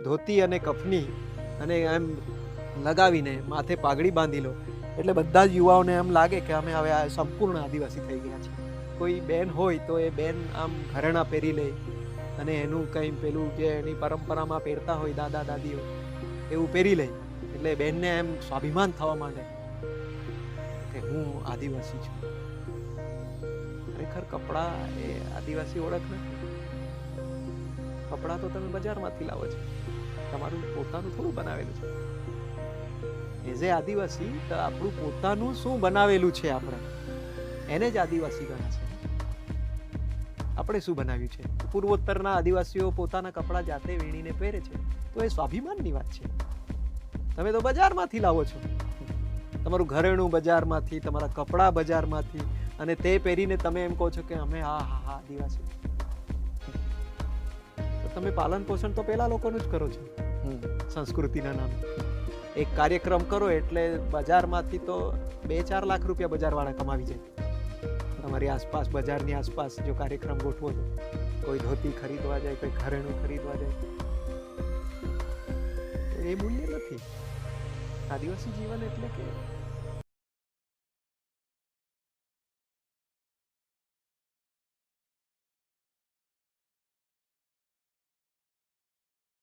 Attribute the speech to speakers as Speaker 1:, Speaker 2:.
Speaker 1: ધોતી અને કફની અને એમ લગાવીને માથે પાઘડી બાંધી લો એટલે બધા જ યુવાઓને એમ લાગે કે અમે હવે આ સંપૂર્ણ આદિવાસી થઈ ગયા છીએ. કોઈ બેન હોય તો એ બેન આમ ઘરેણા પહેરી લે અને એનું કંઈ પેલું જે એની પરંપરામાં પહેરતા હોય દાદા દાદીઓ એવું પહેરી લે એટલે બેનને એમ સ્વાભિમાન થવા માંડે કે હું આદિવાસી છું. ખરેખર કપડાં એ આદિવાસી ઓળખ નથી. કપડાં તો તમે બજારમાંથી લાવો છો, તમારું પોતાનું થોડું બનાવેલું છે. એઝ એ આદિવાસી તો આપણું પોતાનું શું બનાવેલું છે આપણે એને જ આદિવાસી ગણે છે. આપણે શું બનાવ્યું છે? પૂર્વોત્તરના આદિવાસીઓ પોતાના કપડાં જાતે વીણીને પહેરે છે તો એ સ્વાભિમાનની વાત છે. તમે તો બજારમાંથી લાવો છો, તમારું ઘરેણું બજારમાંથી, તમારા કપડાં બજારમાંથી, અને તે પહેરીને તમે એમ કહો છો કે અમે હા આદિવાસી. તો તમે પાલન પોષણ તો પેલા લોકોનું જ કરો છો સંસ્કૃતિના નામે. એક કાર્યક્રમ કરો એટલે બજારમાંથી તો 2-4 લાખ રૂપિયા બજારવાળા કમાવી જાય. તમારી આસપાસ, બજારની આસપાસ જો કાર્યક્રમ ગોઠવો તો કોઈ ધોતી ખરીદવા જાય, કોઈ ઘરેણું ખરીદવા જાય, એ મૂલ્ય નથી. આદિવાસી જીવન એટલે કે